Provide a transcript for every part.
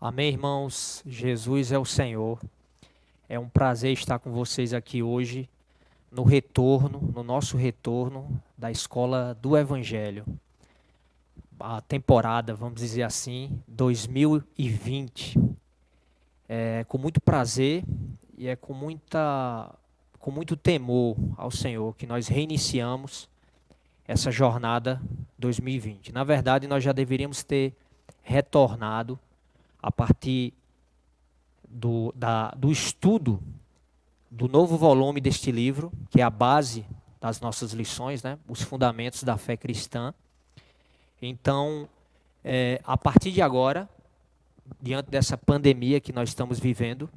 Amém, irmãos? Jesus é o Senhor. É um prazer estar com vocês aqui hoje no nosso retorno da Escola do Evangelho. A temporada, vamos dizer assim, 2020. É com muito prazer e é com muito temor ao Senhor que nós reiniciamos essa jornada 2020. Na verdade, nós já deveríamos ter retornado a partir do estudo do novo volume deste livro, que é a base das nossas lições, né? Os fundamentos da fé cristã. Então, a partir de agora, diante dessa pandemia que nós estamos vivendo,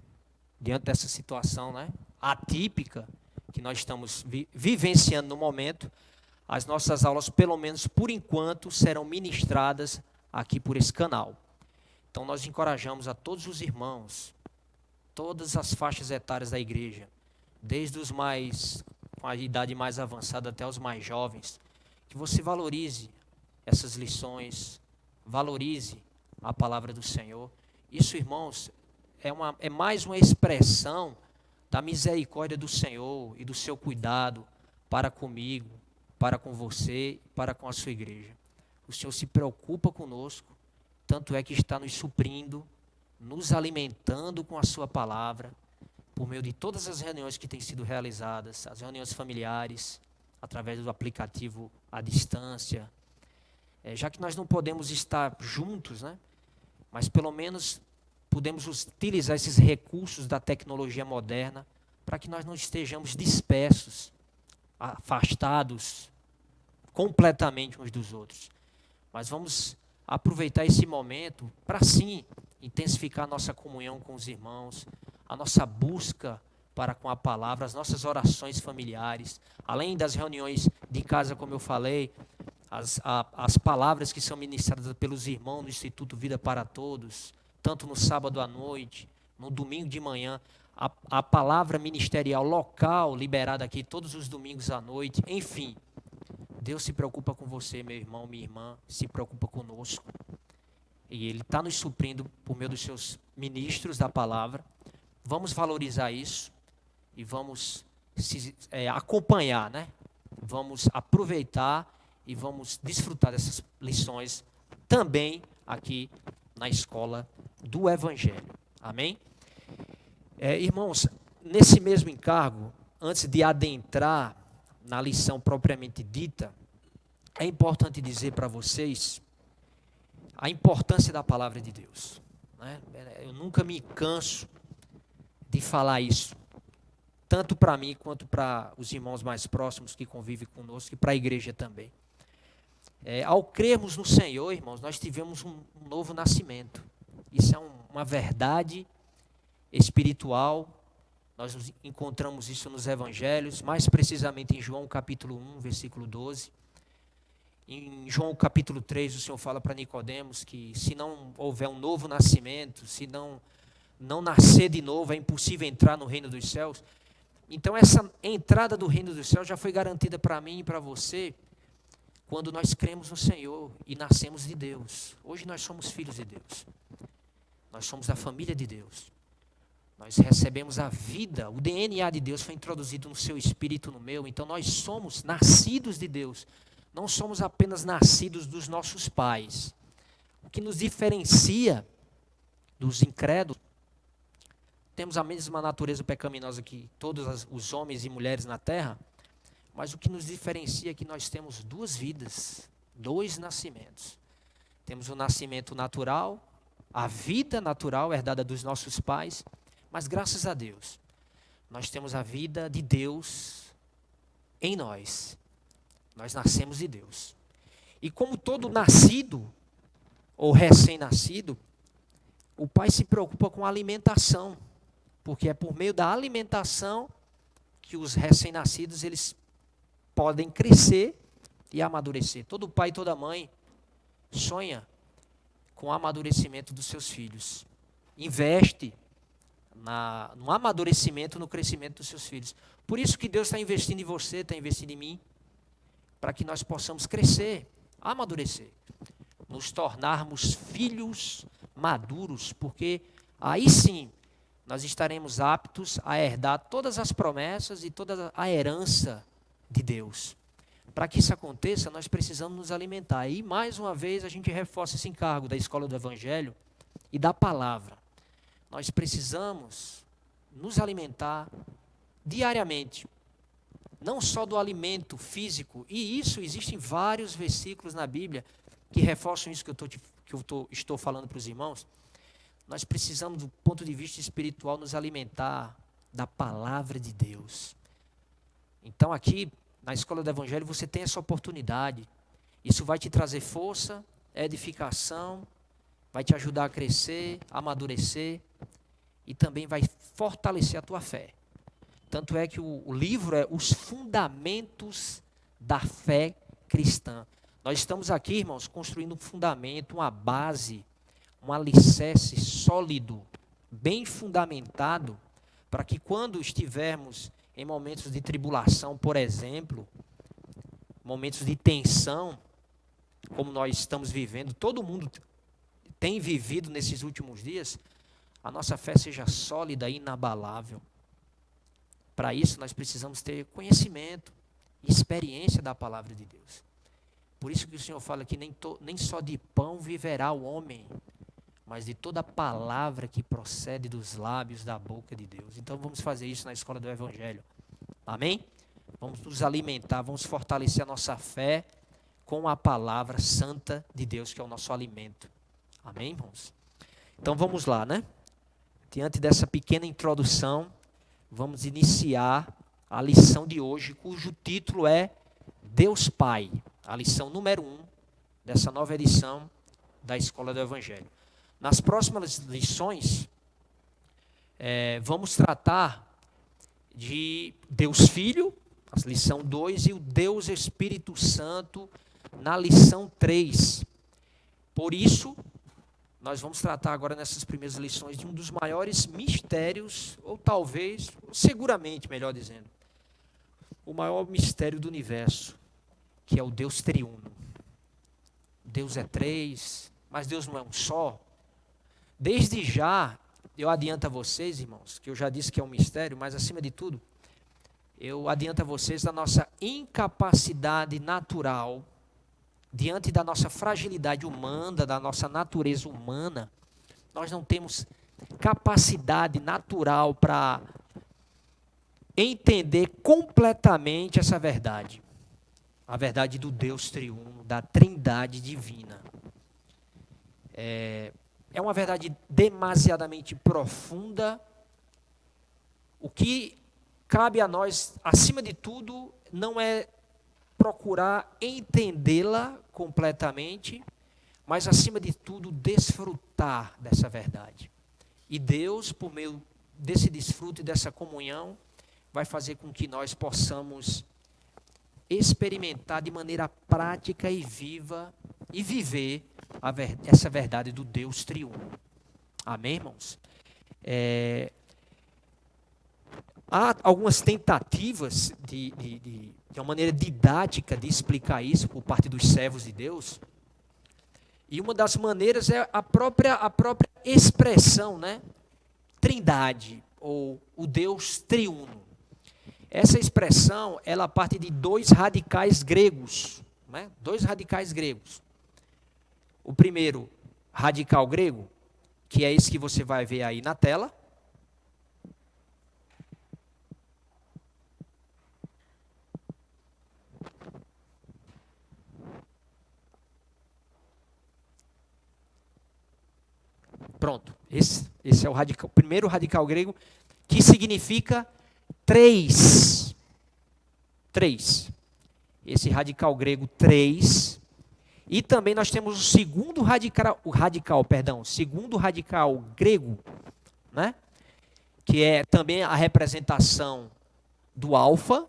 diante dessa situação, né, atípica que nós estamos vivenciando no momento, as nossas aulas, pelo menos por enquanto, serão ministradas aqui por esse canal. Então, nós encorajamos a todos os irmãos, todas as faixas etárias da igreja, desde os mais com a idade mais avançada até os mais jovens, que você valorize essas lições, valorize a palavra do Senhor. Isso, irmãos, é mais uma expressão da misericórdia do Senhor e do seu cuidado para comigo, para com você, para com a sua igreja. O Senhor se preocupa conosco. Tanto é que está nos suprindo, nos alimentando com a sua palavra, por meio de todas as reuniões que têm sido realizadas, as reuniões familiares, através do aplicativo à distância. Já que nós não podemos estar juntos, né? Mas pelo menos podemos utilizar esses recursos da tecnologia moderna para que nós não estejamos dispersos, afastados completamente uns dos outros. Mas vamos aproveitar esse momento para, sim, intensificar a nossa comunhão com os irmãos, a nossa busca para com a palavra, as nossas orações familiares, além das reuniões de casa, como eu falei, as palavras que são ministradas pelos irmãos do Instituto Vida para Todos, tanto no sábado à noite, no domingo de manhã, a palavra ministerial local liberada aqui todos os domingos à noite, enfim. Deus se preocupa com você, meu irmão, minha irmã, se preocupa conosco. E Ele está nos suprindo por meio dos seus ministros da palavra. Vamos valorizar isso e vamos acompanhar, né? Vamos aproveitar e vamos desfrutar dessas lições também aqui na Escola do Evangelho. Amém? Irmãos, nesse mesmo encargo, antes de adentrar na lição propriamente dita, é importante dizer para vocês a importância da palavra de Deus, né? Eu nunca me canso de falar isso, tanto para mim quanto para os irmãos mais próximos que convivem conosco e para a igreja também. Ao crermos no Senhor, irmãos, nós tivemos um novo nascimento. Isso é uma verdade espiritual. Nós encontramos isso nos evangelhos, mais precisamente em João capítulo 1, versículo 12. Em João capítulo 3, o Senhor fala para Nicodemos que se não houver um novo nascimento, se não nascer de novo, é impossível entrar no reino dos céus. Então essa entrada do reino dos céus já foi garantida para mim e para você, quando nós cremos no Senhor e nascemos de Deus. Hoje nós somos filhos de Deus. Nós somos a família de Deus. Nós recebemos a vida, o DNA de Deus foi introduzido no seu espírito, no meu. Então nós somos nascidos de Deus. Não somos apenas nascidos dos nossos pais. O que nos diferencia dos incrédulos, temos a mesma natureza pecaminosa que todos os homens e mulheres na terra, mas o que nos diferencia é que nós temos duas vidas, dois nascimentos. Temos o nascimento natural, a vida natural herdada dos nossos pais, mas graças a Deus, nós temos a vida de Deus em nós. Nós nascemos de Deus. E como todo nascido, ou recém-nascido, o pai se preocupa com a alimentação. porque é por meio da alimentação que os recém-nascidos eles podem crescer e amadurecer. Todo pai e toda mãe sonha com o amadurecimento dos seus filhos. Investe no amadurecimento, no crescimento dos seus filhos. Por isso que Deus está investindo em você, está investindo em mim, para que nós possamos crescer, amadurecer, nos tornarmos filhos maduros, porque aí sim nós estaremos aptos a herdar todas as promessas e toda a herança de Deus. Para que isso aconteça, nós precisamos nos alimentar. E mais uma vez a gente reforça esse encargo da escola do Evangelho e da palavra. Nós precisamos nos alimentar diariamente, não só do alimento físico, e isso existem vários versículos na Bíblia que reforçam isso que eu estou falando para os irmãos. Nós precisamos, do ponto de vista espiritual, nos alimentar da palavra de Deus. Então aqui, na escola do Evangelho, você tem essa oportunidade. Isso vai te trazer força, edificação, vai te ajudar a crescer, a amadurecer e também vai fortalecer a tua fé. Tanto é que o livro é Os Fundamentos da Fé Cristã. Nós estamos aqui, irmãos, construindo um fundamento, uma base, um alicerce sólido, bem fundamentado, para que quando estivermos em momentos de tribulação, por exemplo, momentos de tensão, como nós estamos vivendo, todo mundo tem vivido nesses últimos dias, a nossa fé seja sólida e inabalável. Para isso, nós precisamos ter conhecimento e experiência da palavra de Deus. Por isso que o Senhor fala que nem só de pão viverá o homem, mas de toda palavra que procede dos lábios da boca de Deus. Então vamos fazer isso na escola do Evangelho. Amém? Vamos nos alimentar, vamos fortalecer a nossa fé com a palavra santa de Deus, que é o nosso alimento. Amém, irmãos? Então vamos lá, né? Diante dessa pequena introdução, vamos iniciar a lição de hoje, cujo título é Deus Pai. A lição número 1 dessa nova edição da Escola do Evangelho. Nas próximas lições, vamos tratar de Deus Filho, a lição 2, e o Deus Espírito Santo, na lição 3. Por isso, nós vamos tratar agora nessas primeiras lições de um dos maiores mistérios, ou talvez, seguramente, melhor dizendo, o maior mistério do universo, que é o Deus triuno. Deus é três, mas Deus não é um só. Desde já, eu adianto a vocês, irmãos, que eu já disse que é um mistério, mas acima de tudo, eu adianto a vocês da nossa incapacidade natural, diante da nossa fragilidade humana, da nossa natureza humana, nós não temos capacidade natural para entender completamente essa verdade. A verdade do Deus triuno, da Trindade divina. É uma verdade demasiadamente profunda. O que cabe a nós, acima de tudo, não é procurar entendê-la completamente, mas, acima de tudo, desfrutar dessa verdade. E Deus, por meio desse desfrute, dessa comunhão, vai fazer com que nós possamos experimentar de maneira prática e viva e viver essa verdade do Deus triuno. Amém, irmãos? Há algumas tentativas de uma maneira didática de explicar isso por parte dos servos de Deus. E uma das maneiras é a própria expressão, né? Trindade, ou o Deus triuno. Essa expressão, ela parte de dois radicais gregos, né? Dois radicais gregos. O primeiro radical grego, que é esse que você vai ver aí na tela. Pronto, esse é o primeiro radical grego, que significa três. Três. Esse radical grego, três. E também nós temos o segundo radical grego, né? que é também a representação do alfa.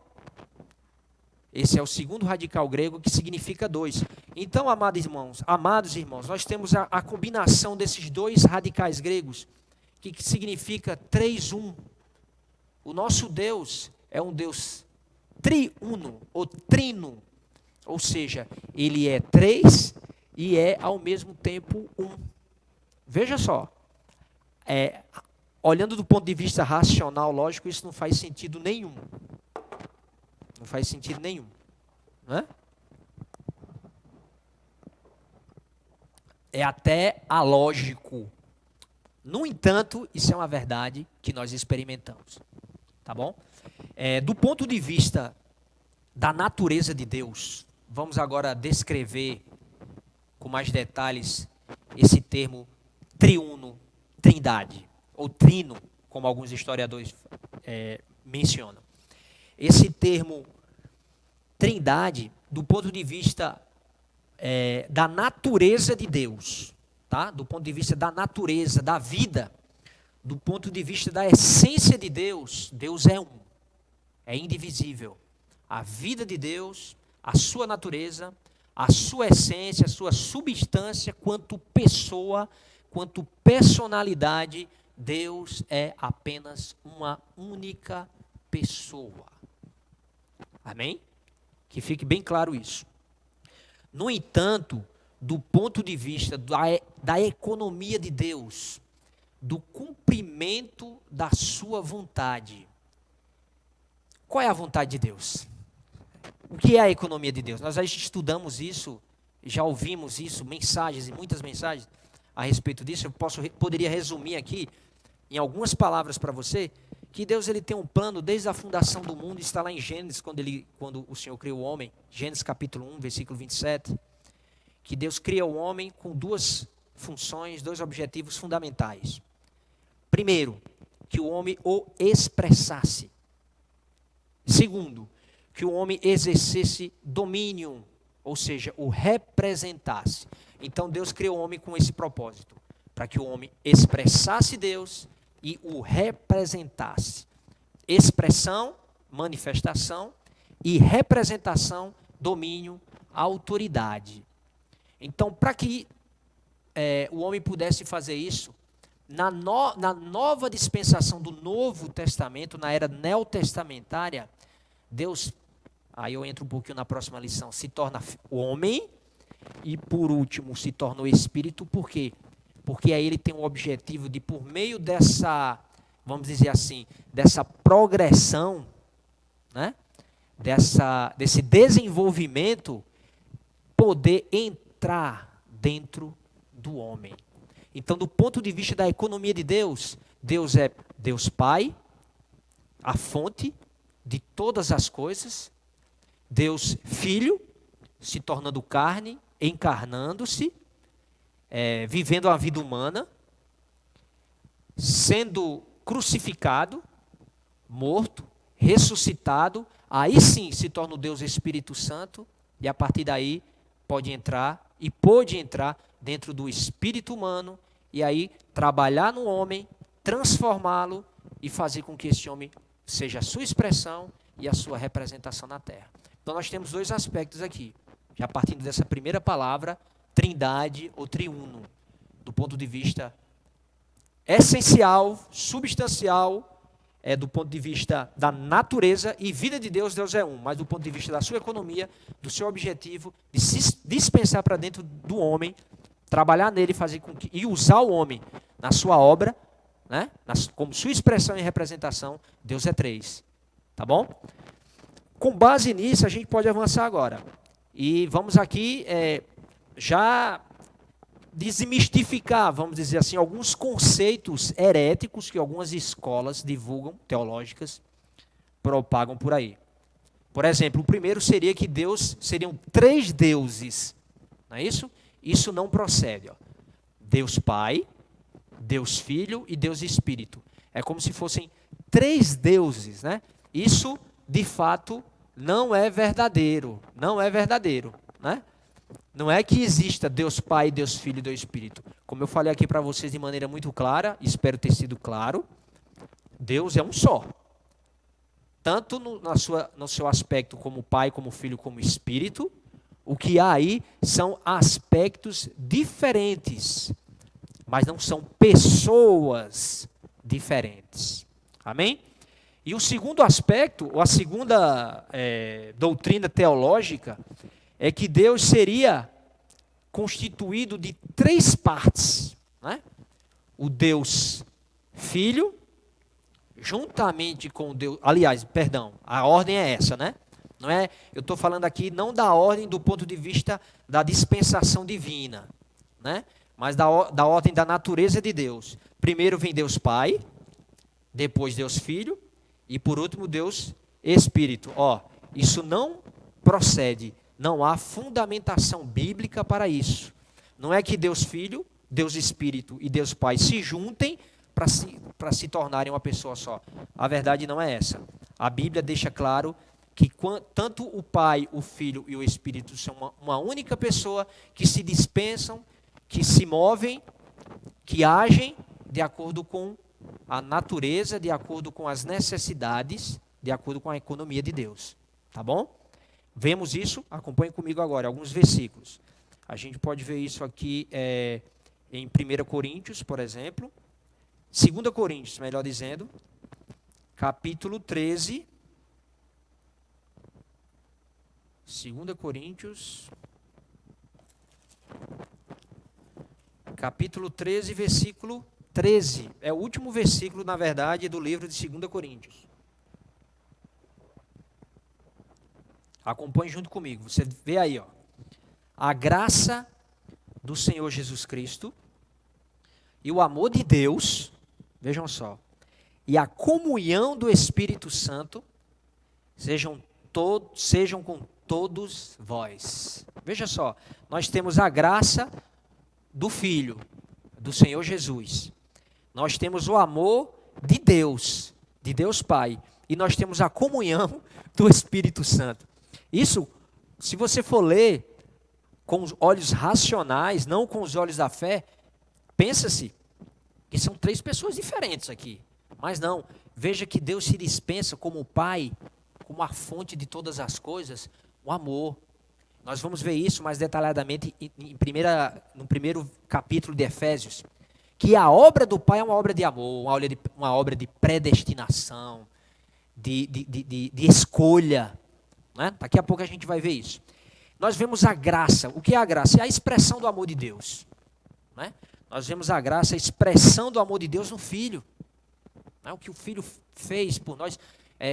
Esse é o segundo radical grego, que significa 2. Então, amados irmãos, nós temos a combinação desses dois radicais gregos, que significa 3-1. O nosso Deus é um Deus triuno, ou trino, ou seja, ele é 3 e é ao mesmo tempo 1. Veja só, olhando do ponto de vista racional, lógico, isso não faz sentido nenhum. Não faz sentido nenhum, não é? É até alógico. No entanto, isso é uma verdade que nós experimentamos, tá bom? Do ponto de vista da natureza de Deus, vamos agora descrever com mais detalhes esse termo triuno, trindade, ou trino, como alguns historiadores mencionam. Esse termo trindade, do ponto de vista da natureza de Deus, tá? Do ponto de vista da natureza, da vida, do ponto de vista da essência de Deus, Deus é um, é indivisível. A vida de Deus, a sua natureza, a sua essência, a sua substância, quanto pessoa, quanto personalidade, Deus é apenas uma única pessoa. Amém? Que fique bem claro isso. No entanto, do ponto de vista da economia de Deus, do cumprimento da sua vontade. Qual é a vontade de Deus? O que é a economia de Deus? Nós já estudamos isso, já ouvimos isso, mensagens e muitas mensagens a respeito disso. Eu poderia resumir aqui, em algumas palavras para você, que Deus ele tem um plano desde a fundação do mundo, está lá em Gênesis, quando o Senhor criou o homem, Gênesis capítulo 1, versículo 27, que Deus cria o homem com duas funções, dois objetivos fundamentais. Primeiro, que o homem o expressasse. Segundo, que o homem exercesse domínio, ou seja, o representasse. Então Deus criou o homem com esse propósito, para que o homem expressasse Deus e o representasse. Expressão, manifestação, e representação, domínio, autoridade. Então, para que o homem pudesse fazer isso, na nova dispensação do Novo Testamento, na era neotestamentária, Deus, aí eu entro um pouquinho na próxima lição, se torna homem e, por último, se torna o Espírito. Por quê? Porque aí ele tem o objetivo de, por meio dessa, vamos dizer assim, dessa progressão, né? Desse desenvolvimento, poder entrar dentro do homem. Então, do ponto de vista da economia de Deus, Deus é Deus Pai, a fonte de todas as coisas, Deus Filho, se tornando carne, encarnando-se, vivendo a vida humana, sendo crucificado, morto, ressuscitado, aí sim se torna o Deus Espírito Santo, e a partir daí pode entrar dentro do espírito humano, e aí trabalhar no homem, transformá-lo e fazer com que esse homem seja a sua expressão e a sua representação na terra. Então nós temos dois aspectos aqui, já partindo dessa primeira palavra, trindade ou triuno, do ponto de vista essencial, substancial, do ponto de vista da natureza e vida de Deus, Deus é um, mas do ponto de vista da sua economia, do seu objetivo, de se dispensar para dentro do homem, trabalhar nele, fazer com que, e usar o homem na sua obra, né? Como sua expressão e representação, Deus é três. Tá bom? Com base nisso, a gente pode avançar agora. E vamos aqui já desmistificar, vamos dizer assim, alguns conceitos heréticos que algumas escolas divulgam, teológicas, propagam por aí. Por exemplo, o primeiro seria que seriam três deuses. Não é isso? Isso não procede. Ó. Deus Pai, Deus Filho e Deus Espírito. É como se fossem três deuses, né? Isso, de fato, não é verdadeiro. Não é verdadeiro, né? Não é que exista Deus Pai, Deus Filho e Deus Espírito. Como eu falei aqui para vocês de maneira muito clara, espero ter sido claro, Deus é um só. Tanto no seu aspecto como Pai, como Filho, como Espírito, o que há aí são aspectos diferentes, mas não são pessoas diferentes. Amém? E o segundo aspecto, ou a segunda doutrina teológica, é que Deus seria constituído de 3 partes, né? O Deus Filho, juntamente com o Deus... Aliás, perdão, a ordem é essa, né? Não é, eu estou falando aqui não da ordem do ponto de vista da dispensação divina, né? Mas da ordem da natureza de Deus. Primeiro vem Deus Pai, depois Deus Filho, e por último Deus Espírito. Isso não procede, não há fundamentação bíblica para isso. Não é que Deus Filho, Deus Espírito e Deus Pai se juntem para se tornarem uma pessoa só. A verdade não é essa. A Bíblia deixa claro que tanto o Pai, o Filho e o Espírito são uma única pessoa que se dispensam, que se movem, que agem de acordo com a natureza, de acordo com as necessidades, de acordo com a economia de Deus. Tá bom? Vemos isso, acompanhe comigo agora, alguns versículos. A gente pode ver isso aqui em 1 Coríntios, por exemplo. 2 Coríntios, melhor dizendo, capítulo 13. 2 Coríntios, capítulo 13, versículo 13. É o último versículo, na verdade, do livro de 2 Coríntios. Acompanhe junto comigo. Você vê aí, a graça do Senhor Jesus Cristo e o amor de Deus, vejam só, e a comunhão do Espírito Santo sejam com todos vós. Veja só, nós temos a graça do Filho, do Senhor Jesus. Nós temos o amor de Deus Pai, e nós temos a comunhão do Espírito Santo. Isso, se você for ler com os olhos racionais, não com os olhos da fé, pensa-se que são 3 pessoas diferentes aqui. Mas não, veja que Deus se dispensa como o Pai, como a fonte de todas as coisas, o amor. Nós vamos ver isso mais detalhadamente no primeiro capítulo de Efésios, que a obra do Pai é uma obra de amor, uma obra de predestinação, de escolha. Né? Daqui a pouco a gente vai ver isso. Nós vemos a graça. O que é a graça? É a expressão do amor de Deus. Né? Nós vemos a graça, a expressão do amor de Deus no Filho. Né? O que o Filho fez por nós.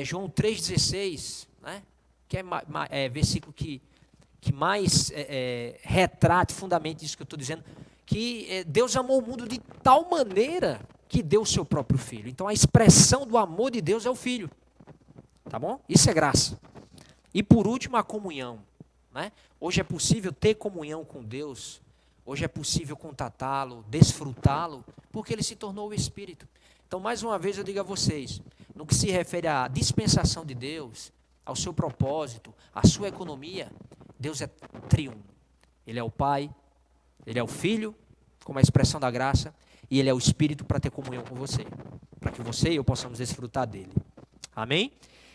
João 3,16, né? Que é versículo que mais retrata, fundamenta isso que eu estou dizendo, que Deus amou o mundo de tal maneira que deu o seu próprio Filho. Então a expressão do amor de Deus é o Filho. Tá bom? Isso é graça. E por último, a comunhão. Né? Hoje é possível ter comunhão com Deus, hoje é possível contatá-lo, desfrutá-lo, porque ele se tornou o Espírito. Então, mais uma vez eu digo a vocês, no que se refere à dispensação de Deus, ao seu propósito, à sua economia, Deus é triuno. Ele é o Pai, Ele é o Filho, como a expressão da graça, e Ele é o Espírito para ter comunhão com você, para que você e eu possamos desfrutar dele. Amém?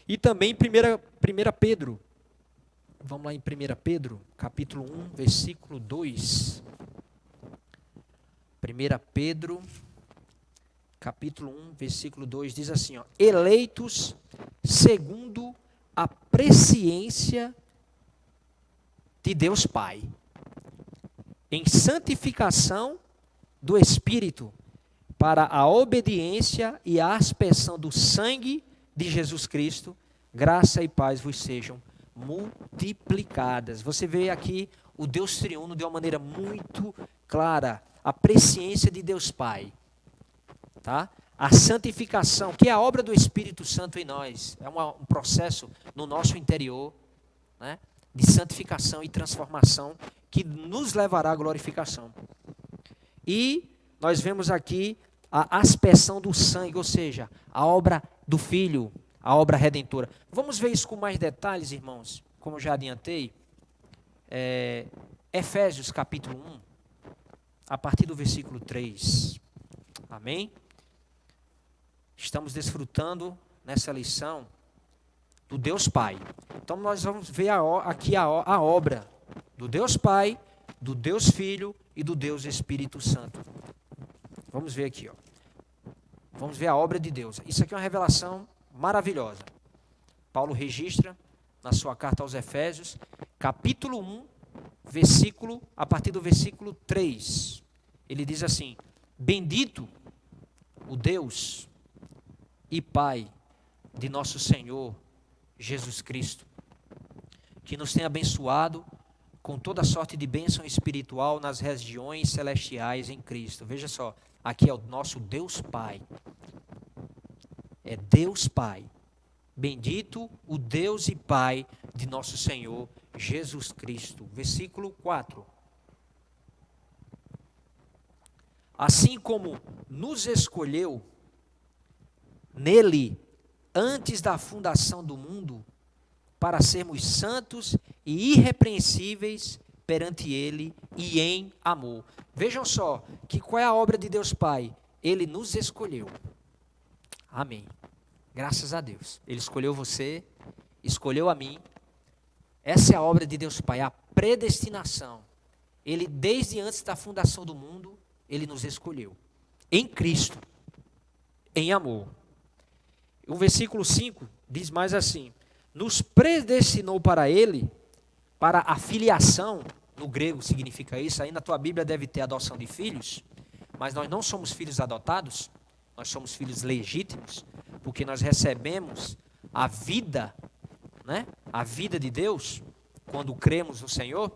E também 1 Pedro, vamos lá em 1 Pedro, capítulo 1, versículo 2. 1 Pedro, capítulo 1, versículo 2, diz assim, eleitos segundo a presciência de Deus Pai, em santificação do Espírito, para a obediência e a aspersão do sangue de Jesus Cristo, graça e paz vos sejam multiplicadas. Você vê aqui o Deus triuno de uma maneira muito clara, a presciência de Deus Pai, tá? A santificação, que é a obra do Espírito Santo em nós, é um processo no nosso interior, né, de santificação e transformação que nos levará à glorificação. E nós vemos aqui a aspersão do sangue, ou seja, a obra do Filho, a obra redentora. Vamos ver isso com mais detalhes, irmãos, como eu já adiantei. Efésios capítulo 1, a partir do versículo 3. Amém? estamos desfrutando nessa lição do Deus Pai. Então nós vamos ver aqui a obra do Deus Pai, do Deus Filho e do Deus Espírito Santo. Vamos ver aqui, ó. Vamos ver a obra de Deus. Isso aqui é uma revelação maravilhosa. Paulo registra na sua carta aos Efésios, capítulo 1, a partir do versículo 3. Ele diz assim: bendito o Deus e Pai de nosso Senhor Jesus Cristo, que nos tem abençoado com toda sorte de bênção espiritual nas regiões celestiais em Cristo. Veja só, aqui é o nosso Deus Pai. É Deus Pai. Bendito o Deus e Pai de nosso Senhor Jesus Cristo. Versículo 4. Assim como nos escolheu nele antes da fundação do mundo, para sermos santos e irrepreensíveis perante ele e em amor. Vejam só, que qual é a obra de Deus Pai? Ele nos escolheu. Amém. Graças a Deus. Ele escolheu você, escolheu a mim. Essa é a obra de Deus Pai, a predestinação. Ele, desde antes da fundação do mundo, ele nos escolheu. Em Cristo, em amor. O versículo 5 diz mais assim: nos predestinou para ele, para a filiação, no grego significa isso, aí na tua Bíblia deve ter adoção de filhos, mas nós não somos filhos adotados, nós somos filhos legítimos, porque nós recebemos a vida, né? A vida de Deus, quando cremos no Senhor.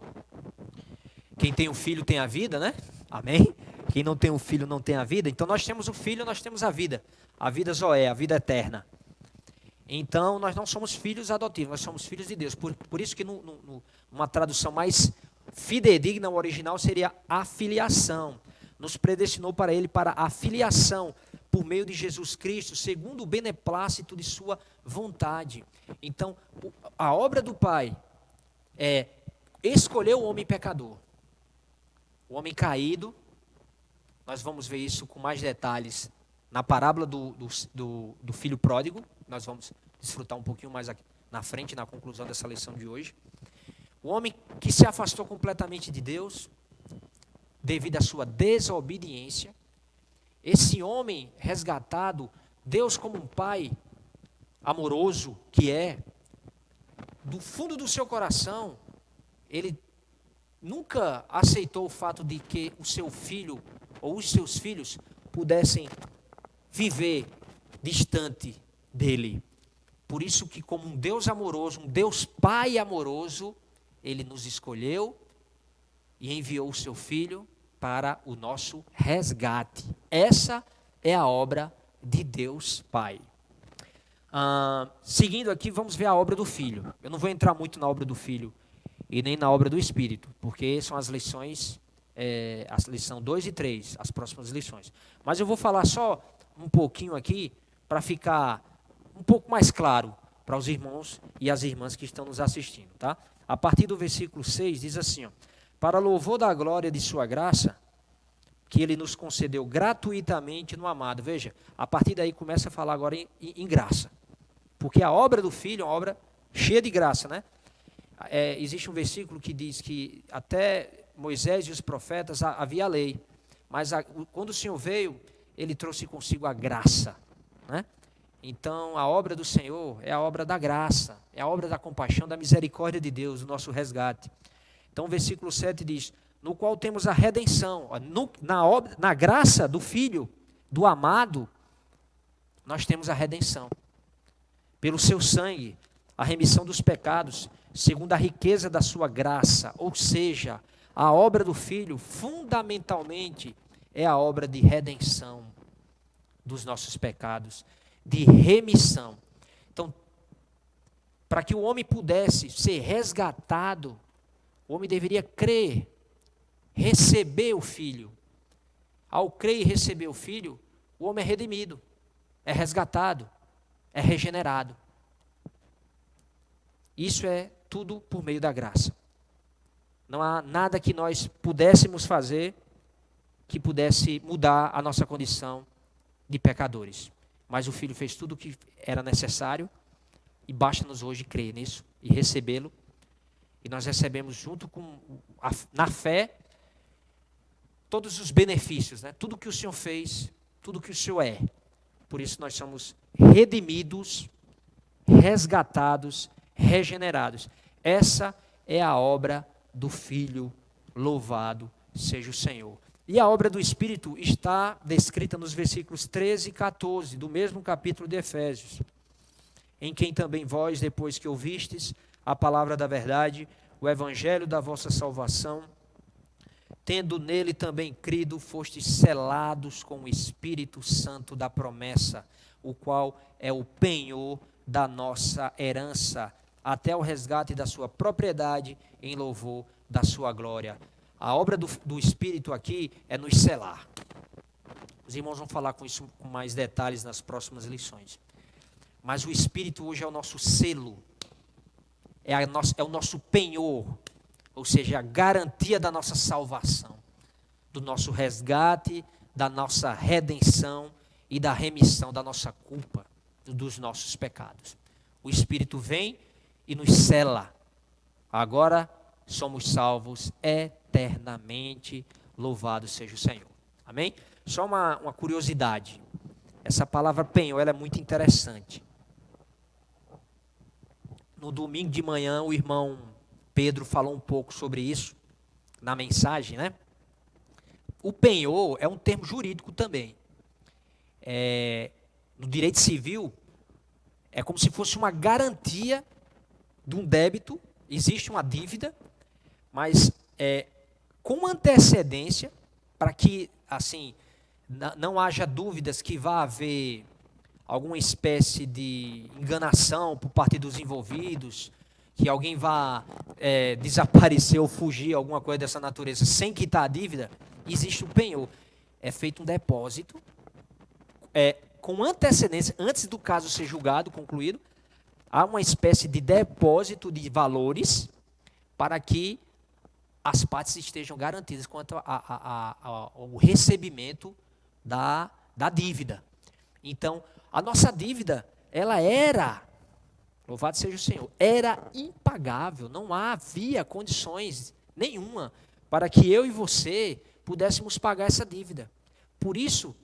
Quem tem o filho tem a vida, né? Amém? Quem não tem o filho não tem a vida. Então nós temos o filho, nós temos a vida Zoé, a vida eterna. Então nós não somos filhos adotivos, nós somos filhos de Deus. Por isso que numa tradução mais fidedigna, o original seria a filiação. Nos predestinou para ele, para a filiação, por meio de Jesus Cristo, segundo o beneplácito de sua vontade. Então, a obra do Pai é escolher o homem pecador, o homem caído. Nós vamos ver isso com mais detalhes na parábola do filho pródigo. Nós vamos desfrutar um pouquinho mais aqui na frente, na conclusão dessa lição de hoje. O homem que se afastou completamente de Deus, devido à sua desobediência. Esse homem resgatado, Deus como um pai amoroso que é, do fundo do seu coração, ele nunca aceitou o fato de que o seu filho ou os seus filhos pudessem viver distante dele. Por isso que, como um Deus amoroso, um Deus Pai amoroso, ele nos escolheu e enviou o seu filho para o nosso resgate. Essa é a obra de Deus Pai. Seguindo aqui, vamos ver a obra do Filho. Eu não vou entrar muito na obra do Filho e nem na obra do Espírito, porque são as lições, a lição 2 e 3, as próximas lições. Mas eu vou falar só um pouquinho aqui, para ficar um pouco mais claro para os irmãos e as irmãs que estão nos assistindo, tá? A partir do versículo 6 diz assim, ó: para louvor da glória de sua graça, que ele nos concedeu gratuitamente no amado. Veja, a partir daí começa a falar agora em graça. Porque a obra do Filho é uma obra cheia de graça, né? Existe um versículo que diz que até Moisés e os profetas havia a lei, mas quando o Senhor veio, ele trouxe consigo a graça, né? Então a obra do Senhor é a obra da graça, é a obra da compaixão, da misericórdia de Deus, o nosso resgate. Então o versículo 7 diz: no qual temos a redenção. Na graça do Filho, do amado, nós temos a redenção. Pelo seu sangue, a remissão dos pecados, segundo a riqueza da sua graça. Ou seja, a obra do Filho, fundamentalmente, é a obra de redenção dos nossos pecados, de remissão. Então, para que o homem pudesse ser resgatado, o homem deveria crer, receber o Filho. Ao crer e receber o Filho, o homem é redimido, é resgatado, é regenerado. Isso é tudo por meio da graça. Não há nada que nós pudéssemos fazer que pudesse mudar a nossa condição de pecadores. mas o Filho fez tudo o que era necessário e basta-nos hoje crer nisso e recebê-lo. E nós recebemos junto com, na fé, todos os benefícios, né? Tudo que o Senhor fez, tudo que o Senhor é. Por isso nós somos redimidos, resgatados, regenerados. Essa é a obra do Filho, louvado seja o Senhor. E a obra do Espírito está descrita nos versículos 13 e 14, do mesmo capítulo de Efésios. Em quem também vós, depois que ouvistes a palavra da verdade, o evangelho da vossa salvação, tendo nele também crido, fostes selados com o Espírito Santo da promessa, o qual é o penhor da nossa herança, até o resgate da sua propriedade, em louvor da sua glória. A obra do Espírito aqui é nos selar. Os irmãos vão falar com isso com mais detalhes nas próximas lições. Mas o Espírito hoje é o nosso selo, é o nosso penhor, ou seja, a garantia da nossa salvação, do nosso resgate, da nossa redenção e da remissão da nossa culpa, dos nossos pecados. O Espírito vem e nos sela. Agora somos salvos eternamente, louvado seja o Senhor. Amém? Só uma curiosidade. Essa palavra penhor, ela é muito interessante. No domingo de manhã, o irmão Pedro falou um pouco sobre isso, na mensagem, né? O penhor é um termo jurídico também. No direito civil, é como se fosse uma garantia de um débito, existe uma dívida, mas com antecedência, para que assim não haja dúvidas que vá haver alguma espécie de enganação por parte dos envolvidos, que alguém vá desaparecer ou fugir, alguma coisa dessa natureza, sem quitar a dívida, existe o penhor. É feito um depósito, com antecedência, antes do caso ser julgado, concluído, há uma espécie de depósito de valores para que as partes estejam garantidas quanto ao recebimento da dívida. Então, a nossa dívida, ela era, louvado seja o Senhor, era impagável, não havia condições nenhuma para que eu e você pudéssemos pagar essa dívida. Por isso,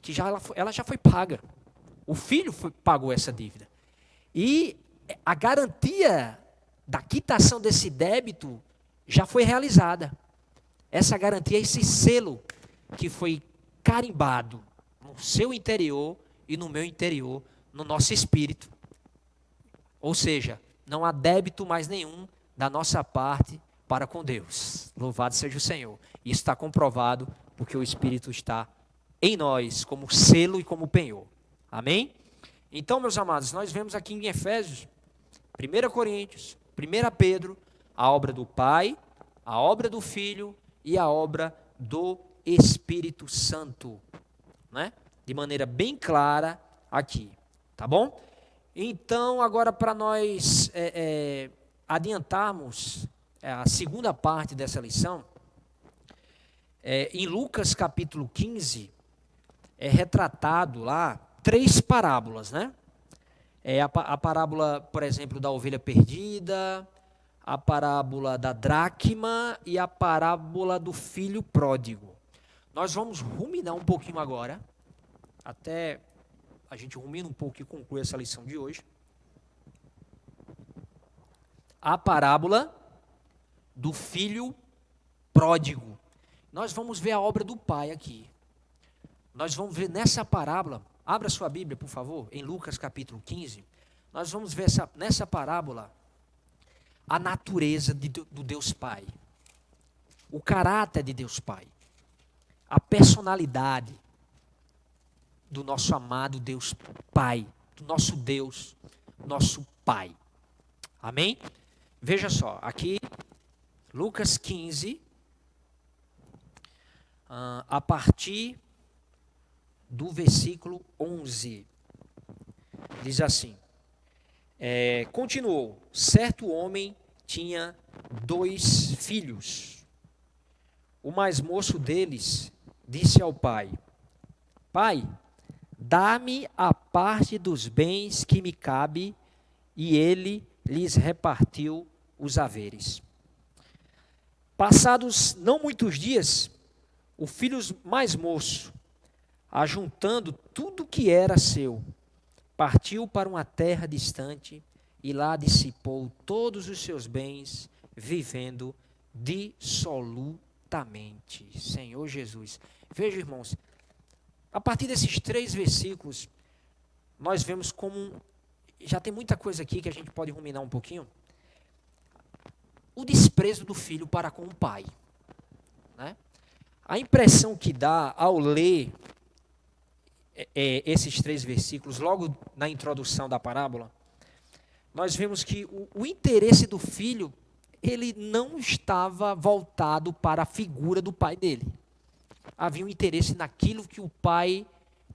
que ela já foi paga. O Filho pagou essa dívida. E a garantia da quitação desse débito já foi realizada. Essa garantia, esse selo que foi carimbado no seu interior e no meu interior, no nosso espírito. Ou seja, não há débito mais nenhum da nossa parte para com Deus. Louvado seja o Senhor. Isso está comprovado porque o Espírito está em nós como selo e como penhor. Amém? Então, meus amados, nós vemos aqui em Efésios, 1 Coríntios, 1 Pedro, a obra do Pai, a obra do Filho e a obra do Espírito Santo, né? De maneira bem clara aqui, tá bom? Então, agora para nós adiantarmos a segunda parte dessa lição, em Lucas capítulo 15, é retratado lá 3 parábolas, né? A parábola, por exemplo, da ovelha perdida, a parábola da dracma e a parábola do filho pródigo. Nós vamos ruminar um pouquinho agora, até a gente rumina um pouco e conclui essa lição de hoje. A parábola do filho pródigo. Nós vamos ver a obra do Pai aqui. Nós vamos ver nessa parábola, abra sua Bíblia, por favor, em Lucas capítulo 15. Nós vamos ver nessa parábola a natureza do Deus Pai, o caráter de Deus Pai, a personalidade do nosso amado Deus Pai, do nosso Deus, nosso Pai. Amém? Veja só, aqui, Lucas 15, a partir do versículo 11, diz assim, continuou, certo homem tinha 2 filhos. O mais moço deles disse ao pai, pai, dá-me a parte dos bens que me cabe, e ele lhes repartiu os haveres. Passados não muitos dias, o filho mais moço, ajuntando tudo que era seu, partiu para uma terra distante e lá dissipou todos os seus bens, vivendo dissolutamente. Senhor Jesus. Veja, irmãos, a partir desses 3 versículos, nós vemos como, já tem muita coisa aqui que a gente pode ruminar um pouquinho, o desprezo do filho para com o pai, né? A impressão que dá ao ler esses 3 versículos, logo na introdução da parábola, nós vemos que o interesse do filho, ele não estava voltado para a figura do pai dele. Havia um interesse naquilo que o pai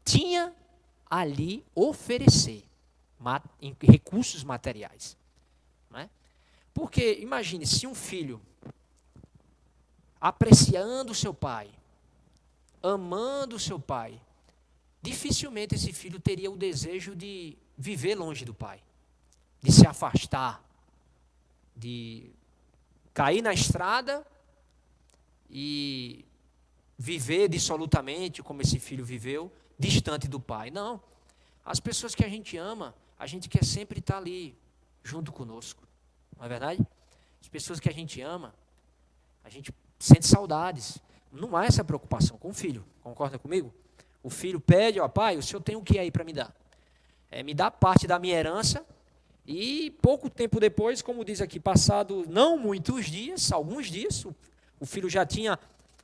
tinha ali oferecer, em recursos materiais, né? Porque, imagine, se um filho, apreciando o seu pai, amando o seu pai, dificilmente esse filho teria o desejo de viver longe do pai, de se afastar, de cair na estrada e viver dissolutamente, como esse filho viveu, distante do pai. Não. As pessoas que a gente ama, a gente quer sempre estar ali, junto conosco. Não é verdade? As pessoas que a gente ama, a gente sente saudades. Não há essa preocupação com o filho. Concorda comigo? O filho pede, ó, pai, o senhor tem o que aí para me dar? Me dá parte da minha herança. E pouco tempo depois, como diz aqui, passado não muitos dias, alguns dias, o filho já tinha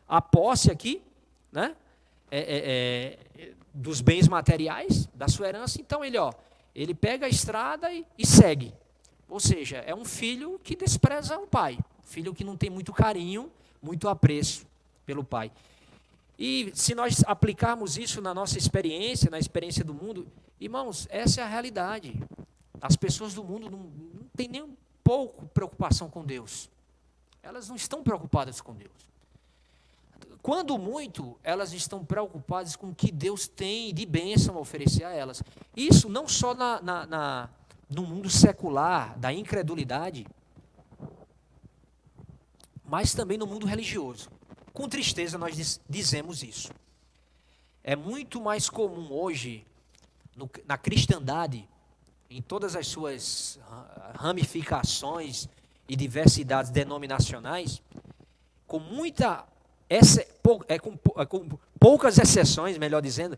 a posse aqui, né, dos bens materiais, da sua herança. Então ele pega a estrada e segue. Ou seja, é um filho que despreza o pai, um filho que não tem muito carinho, muito apreço pelo pai. E se nós aplicarmos isso na nossa experiência, na experiência do mundo, irmãos, essa é a realidade. As pessoas do mundo não têm nem um pouco preocupação com Deus. Elas não estão preocupadas com Deus. Quando muito, elas estão preocupadas com o que Deus tem de bênção a oferecer a elas. Isso não só no mundo secular, da incredulidade, mas também no mundo religioso. Com tristeza nós dizemos isso. É muito mais comum hoje, na cristandade, em todas as suas ramificações e diversidades denominacionais, com poucas exceções, melhor dizendo,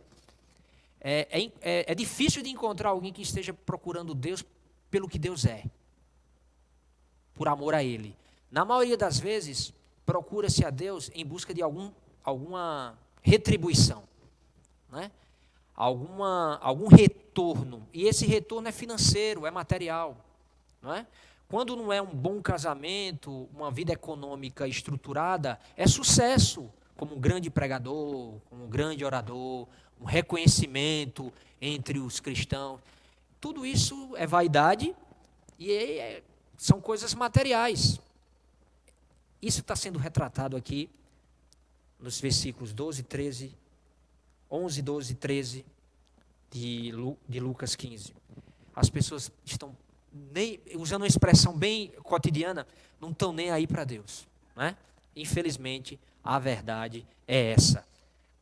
é difícil de encontrar alguém que esteja procurando Deus pelo que Deus é, por amor a Ele. Na maioria das vezes, procura-se a Deus em busca de alguma retribuição, né? Algum retorno, e esse retorno é financeiro, é material, não é? Quando não é um bom casamento, uma vida econômica estruturada, é sucesso, como um grande pregador, como um grande orador, um reconhecimento entre os cristãos. Tudo isso é vaidade e são coisas materiais. Isso está sendo retratado aqui nos versículos 12, 13, 11, 12, 13 de Lucas 15. As pessoas estão, usando uma expressão bem cotidiana, não estão nem aí para Deus, né? Infelizmente, a verdade é essa.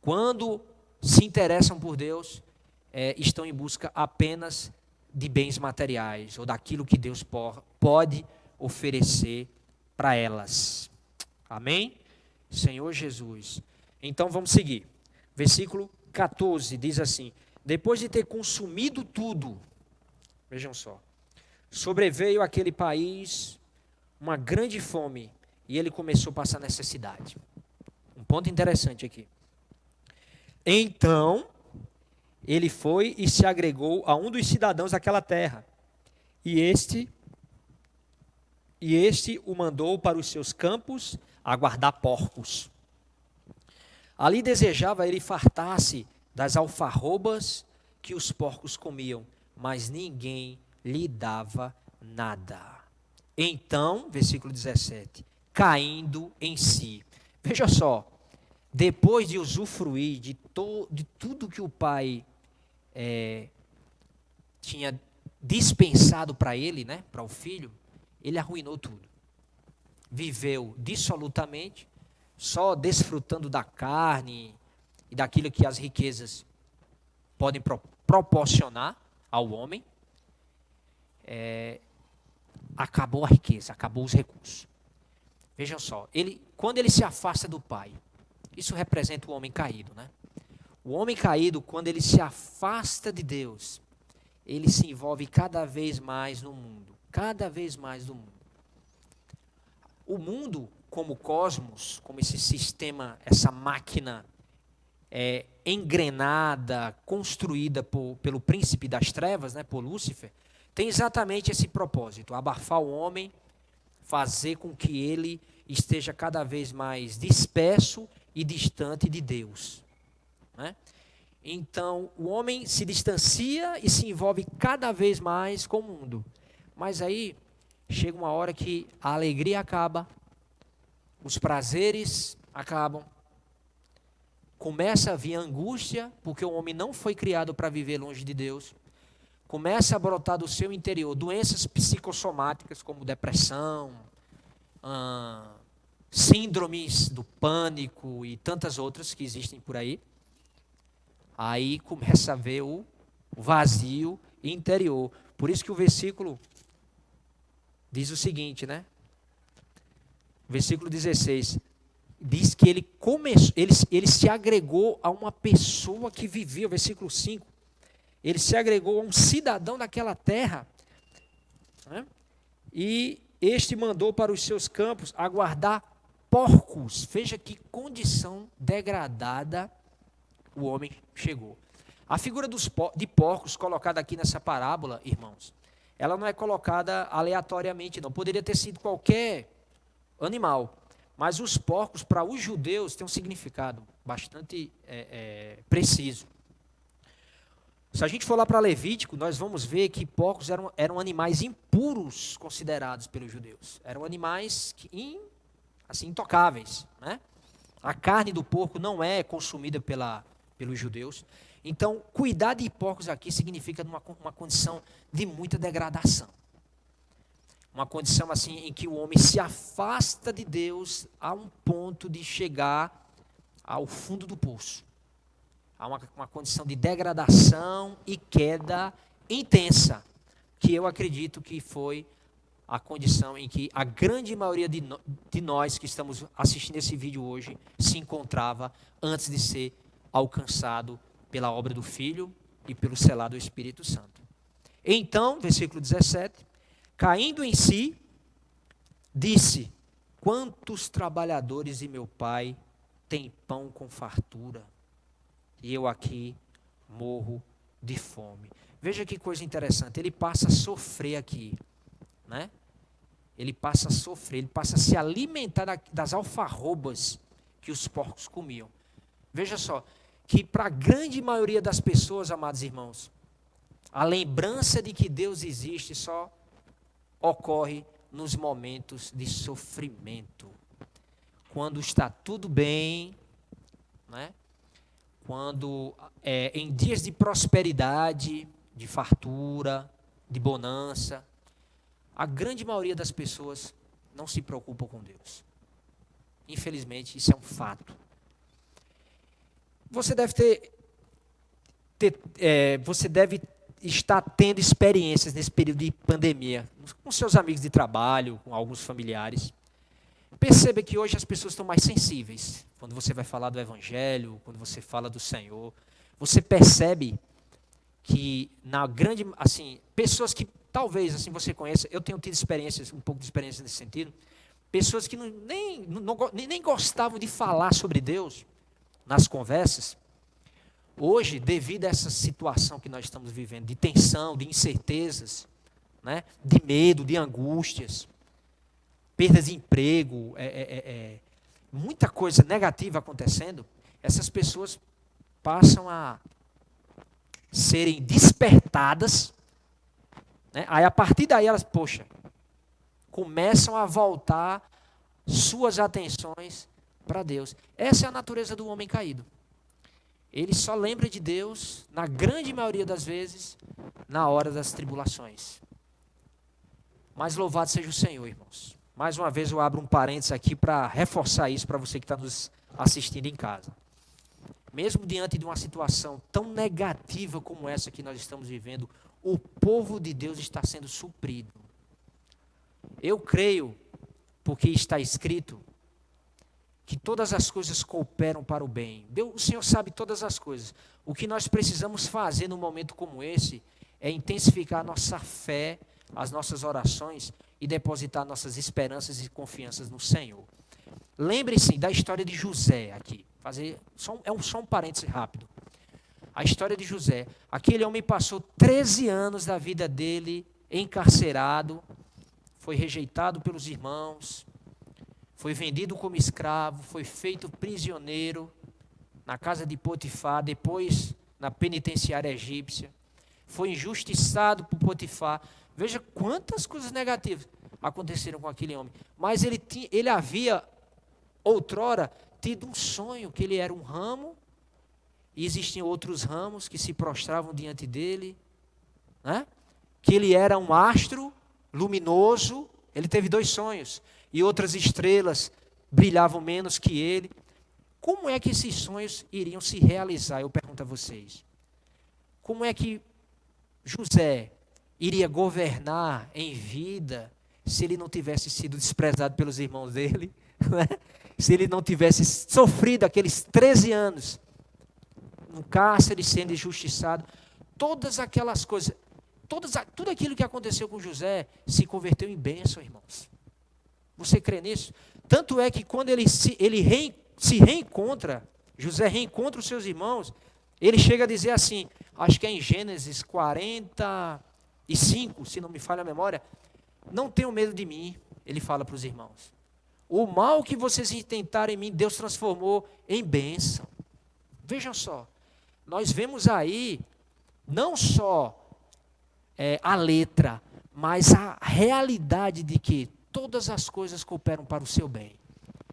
Quando se interessam por Deus, estão em busca apenas de bens materiais, ou daquilo que Deus pode oferecer para elas. Amém? Senhor Jesus. Então vamos seguir. Versículo 14 diz assim: depois de ter consumido tudo, vejam só, sobreveio àquele país uma grande fome e ele começou a passar necessidade. Um ponto interessante aqui. Então, ele foi e se agregou a um dos cidadãos daquela terra, e este o mandou para os seus campos a guardar porcos. Ali desejava ele fartar-se das alfarrobas que os porcos comiam, mas ninguém lhe dava nada. Então, versículo 17, caindo em si. Veja só, depois de usufruir de tudo que o pai tinha dispensado para ele, né, para o filho, ele arruinou tudo. Viveu dissolutamente, só desfrutando da carne e daquilo que as riquezas podem proporcionar ao homem. Acabou a riqueza, acabou os recursos. Vejam só, quando ele se afasta do pai, isso representa o homem caído, né? O homem caído, quando ele se afasta de Deus, ele se envolve cada vez mais no mundo, cada vez mais no mundo. O mundo, como cosmos, como esse sistema, essa máquina engrenada, construída pelo príncipe das trevas, né, por Lúcifer, tem exatamente esse propósito: abafar o homem, fazer com que ele esteja cada vez mais disperso e distante de Deus, né? Então, o homem se distancia e se envolve cada vez mais com o mundo. Mas aí, chega uma hora que a alegria acaba, os prazeres acabam, começa a vir angústia, porque o homem não foi criado para viver longe de Deus. Começa a brotar do seu interior doenças psicossomáticas, como depressão, síndromes do pânico e tantas outras que existem por aí. Aí começa a ver o vazio interior. Por isso que o versículo diz o seguinte, né? Versículo 16. Diz que ele se agregou a uma pessoa que vivia. Versículo 5. Ele se agregou a um cidadão daquela terra, né? E este mandou para os seus campos aguardar porcos. Veja que condição degradada o homem chegou. A figura de porcos colocada aqui nessa parábola, irmãos, ela não é colocada aleatoriamente, não. Poderia ter sido qualquer animal. Mas os porcos, para os judeus, têm um significado bastante preciso. Se a gente for lá para Levítico, nós vamos ver que porcos eram animais impuros considerados pelos judeus. Eram animais assim, intocáveis, né? A carne do porco não é consumida pelos judeus. Então, cuidar de porcos aqui significa uma condição de muita degradação. Uma condição assim em que o homem se afasta de Deus a um ponto de chegar ao fundo do poço. Há uma condição de degradação e queda intensa, que eu acredito que foi a condição em que a grande maioria de nós que estamos assistindo esse vídeo hoje se encontrava antes de ser alcançado pela obra do Filho e pelo selar do Espírito Santo. Então, versículo 17, caindo em si, disse: quantos trabalhadores de meu pai têm pão com fartura, e eu aqui morro de fome. Veja que coisa interessante, ele passa a sofrer aqui, né? Ele passa a sofrer, ele passa a se alimentar das alfarrobas que os porcos comiam. Veja só, que para a grande maioria das pessoas, amados irmãos, a lembrança de que Deus existe só ocorre nos momentos de sofrimento. Quando está tudo bem, né? Quando em dias de prosperidade, de fartura, de bonança, a grande maioria das pessoas não se preocupa com Deus. Infelizmente, isso é um fato. Você deve você deve estar tendo experiências nesse período de pandemia, com seus amigos de trabalho, com alguns familiares. Perceba que hoje as pessoas estão mais sensíveis. Quando você vai falar do Evangelho, quando você fala do Senhor, você percebe que na grande, assim, pessoas que talvez assim você conheça, eu tenho tido experiências, um pouco de experiência nesse sentido, pessoas que nem gostavam de falar sobre Deus nas conversas, hoje, devido a essa situação que nós estamos vivendo, de tensão, de incertezas, né, de medo, de angústias, perdas de emprego, muita coisa negativa acontecendo, essas pessoas passam a serem despertadas, né? Aí a partir daí elas, começam a voltar suas atenções para Deus. Essa é a natureza do homem caído. ele só lembra de Deus, na grande maioria das vezes, na hora das tribulações. Mas louvado seja o Senhor, irmãos. Mais uma vez eu abro um parênteses aqui para reforçar isso para você que está nos assistindo em casa. Mesmo diante de uma situação tão negativa como essa que nós estamos vivendo, o povo de Deus está sendo suprido. Eu creio, porque está escrito, que todas as coisas cooperam para o bem. Deus, o Senhor sabe todas as coisas. O que nós precisamos fazer num momento como esse é intensificar a nossa fé, as nossas orações e depositar nossas esperanças e confianças no Senhor. Lembre-se da história de José aqui. Só um parêntese rápido. A história de José. Aquele homem passou 13 anos da vida dele encarcerado, foi rejeitado pelos irmãos, foi vendido como escravo, foi feito prisioneiro na casa de Potifar, depois na penitenciária egípcia, foi injustiçado por Potifar. Veja quantas coisas negativas aconteceram com aquele homem. Mas ele havia, outrora, tido um sonho, que ele era um ramo, e existiam outros ramos que se prostravam diante dele, né? Que ele era um astro luminoso. Ele teve 2 sonhos, e outras estrelas brilhavam menos que ele. Como é que esses sonhos iriam se realizar? Eu pergunto a vocês. Como é que José iria governar em vida se ele não tivesse sido desprezado pelos irmãos dele, né? Se ele não tivesse sofrido aqueles 13 anos no cárcere, sendo injustiçado? Todas aquelas coisas, tudo aquilo que aconteceu com José se converteu em bênção, irmãos. Você crê nisso? Tanto é que quando ele se reencontra, José reencontra os seus irmãos, ele chega a dizer assim, acho que é em Gênesis 45, se não me falha a memória, não tenham medo de mim, ele fala para os irmãos. O mal que vocês intentaram em mim, Deus transformou em bênção. Vejam só, nós vemos aí, não só a letra, mas a realidade de que todas as coisas cooperam para o seu bem,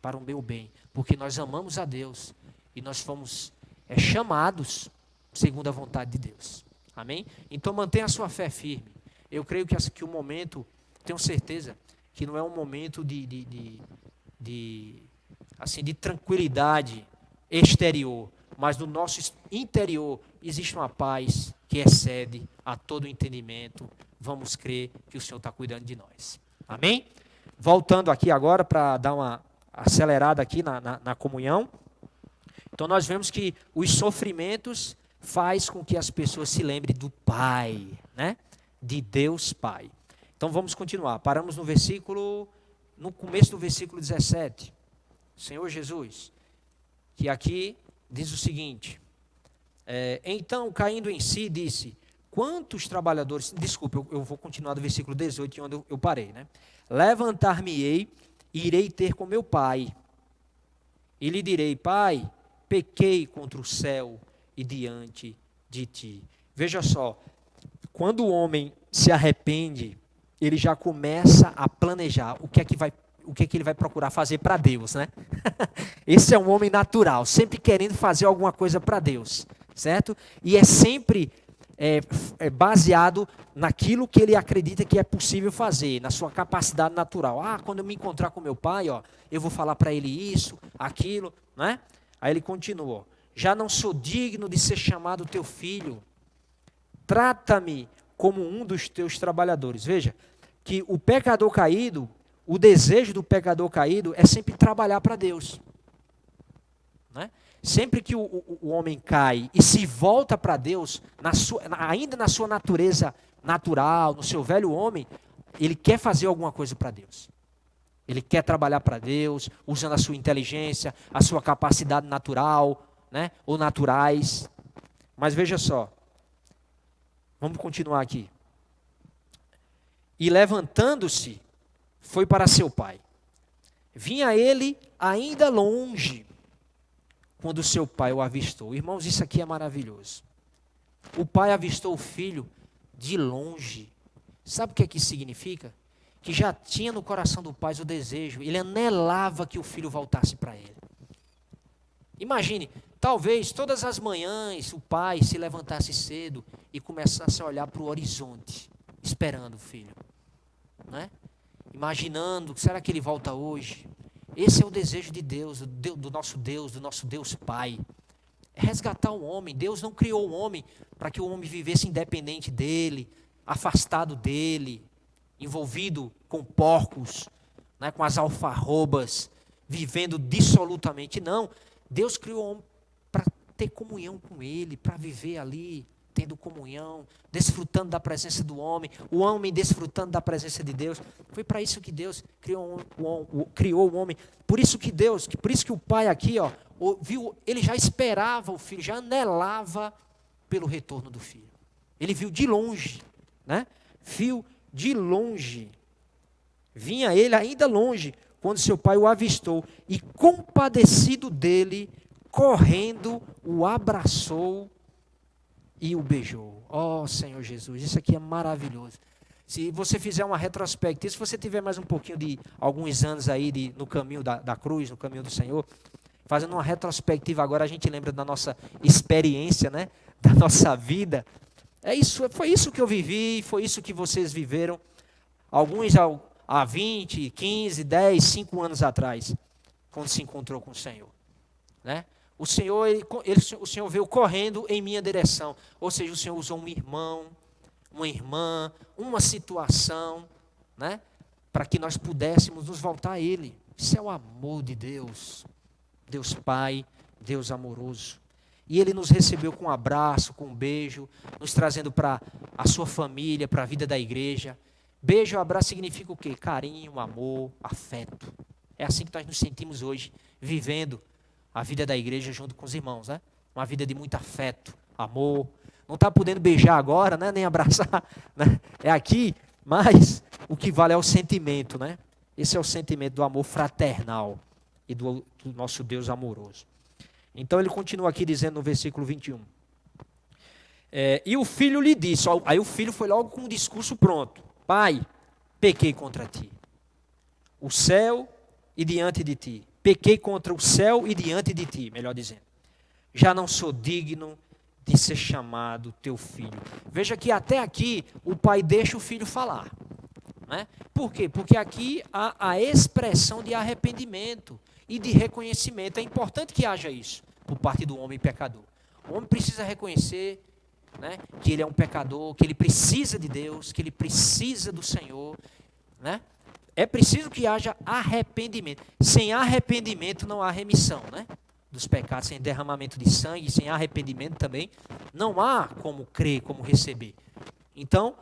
para o meu bem, porque nós amamos a Deus e nós fomos chamados segundo a vontade de Deus. Amém? Então mantenha a sua fé firme. Eu creio que o momento, tenho certeza, que não é um momento de tranquilidade exterior, mas no nosso interior existe uma paz que excede a todo entendimento. Vamos crer que o Senhor está cuidando de nós. Amém? Voltando aqui agora para dar uma acelerada aqui na comunhão. Então nós vemos que os sofrimentos faz com que as pessoas se lembrem do Pai, né? De Deus Pai. Então vamos continuar. Paramos no começo do versículo 17. Senhor Jesus, que aqui diz o seguinte, então caindo em si disse, quantos trabalhadores, desculpa, eu vou continuar do versículo 18, onde eu parei, né? Levantar-me-ei e irei ter com meu pai, e lhe direi, Pai, pequei contra o céu e diante de ti. Veja só, quando o homem se arrepende, ele já começa a planejar o que é que ele vai procurar fazer para Deus, né? Esse é um homem natural, sempre querendo fazer alguma coisa para Deus, certo? E é sempre baseado naquilo que ele acredita que é possível fazer, na sua capacidade natural. Quando eu me encontrar com meu pai, eu vou falar para ele isso, aquilo, né? Aí ele continua, já não sou digno de ser chamado teu filho, trata-me como um dos teus trabalhadores. Veja, que o pecador caído, o desejo do pecador caído é sempre trabalhar para Deus. Né? Sempre que o homem cai e se volta para Deus, ainda na sua natureza natural, no seu velho homem, ele quer fazer alguma coisa para Deus. Ele quer trabalhar para Deus, usando a sua inteligência, a sua capacidade natural, né? Ou naturais. Mas veja só, vamos continuar aqui. E levantando-se, foi para seu pai. Vinha ele ainda longe, quando seu pai o avistou. Irmãos, isso aqui é maravilhoso. O pai avistou o filho de longe. Sabe o que é que isso significa? Que já tinha no coração do pai o desejo, ele anelava que o filho voltasse para ele. Imagine, talvez todas as manhãs o pai se levantasse cedo e começasse a olhar para o horizonte, esperando o filho, né? Imaginando, será que ele volta hoje? Esse é o desejo de Deus, do nosso Deus Pai. É resgatar o homem. Deus não criou o homem para que o homem vivesse independente dele, afastado dele, envolvido com porcos, né, com as alfarrobas, vivendo dissolutamente. Não, Deus criou o homem para ter comunhão com ele, para viver ali, tendo comunhão, desfrutando da presença do homem, o homem desfrutando da presença de Deus. Foi para isso que Deus criou o homem. Por isso que o pai aqui, ó, viu, ele já esperava o filho, já anelava pelo retorno do filho. Ele viu de longe, né? Viu de longe. Vinha ele ainda longe, quando seu pai o avistou, e compadecido dele, correndo, o abraçou e o beijou. Oh, Senhor Jesus, isso aqui é maravilhoso. Se você fizer uma retrospectiva, se você tiver mais um pouquinho de alguns anos aí no caminho da cruz, no caminho do Senhor, fazendo uma retrospectiva agora, a gente lembra da nossa experiência, né? Da nossa vida. Foi isso que eu vivi, foi isso que vocês viveram. Alguns há 20, 15, 10, 5 anos atrás, quando se encontrou com o Senhor, né? O Senhor veio correndo em minha direção. Ou seja, o Senhor usou um irmão, uma irmã, uma situação, né, para que nós pudéssemos nos voltar a Ele. Isso é o amor de Deus. Deus Pai, Deus amoroso. E Ele nos recebeu com um abraço, com um beijo, nos trazendo para a sua família, para a vida da igreja. Beijo, abraço significa o quê? Carinho, amor, afeto. É assim que nós nos sentimos hoje, vivendo a vida da igreja junto com os irmãos, né? Uma vida de muito afeto, amor. Não está podendo beijar agora, né? Nem abraçar, né? É aqui, mas o que vale é o sentimento, né? Esse é o sentimento do amor fraternal e do nosso Deus amoroso. Então ele continua aqui dizendo no versículo 21. E o filho lhe disse, aí o filho foi logo com o discurso pronto. Pai, pequei contra ti, o céu e diante de ti. Pequei contra o céu e diante de ti, melhor dizendo. Já não sou digno de ser chamado teu filho. Veja que até aqui o pai deixa o filho falar, né? Por quê? Porque aqui há a expressão de arrependimento e de reconhecimento. É importante que haja isso por parte do homem pecador. O homem precisa reconhecer, né, que ele é um pecador, que ele precisa de Deus, que ele precisa do Senhor, né? É preciso que haja arrependimento. Sem arrependimento não há remissão, né, dos pecados. Sem derramamento de sangue, sem arrependimento também, não há como crer, como receber. Então,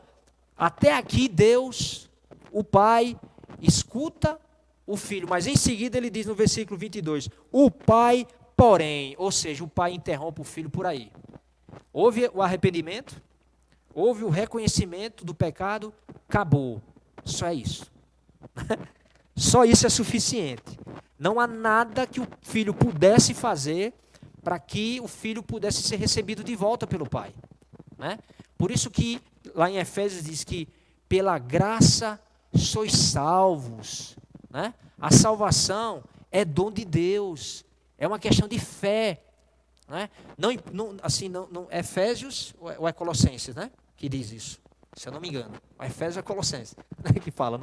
até aqui Deus, o Pai, escuta o Filho. Mas em seguida ele diz no versículo 22, o Pai, porém, ou seja, o Pai interrompe o Filho por aí. Houve o arrependimento, houve o reconhecimento do pecado, acabou. Só é isso. Só isso é suficiente. Não há nada que o filho pudesse fazer para que o filho pudesse ser recebido de volta pelo pai, né? Por isso que lá em Efésios diz que pela graça sois salvos, né? A salvação é dom de Deus, é uma questão de fé, né? Não, Efésios ou é Colossenses, né, que diz isso? Se eu não me engano, Efésios é Colossenses, né, que fala,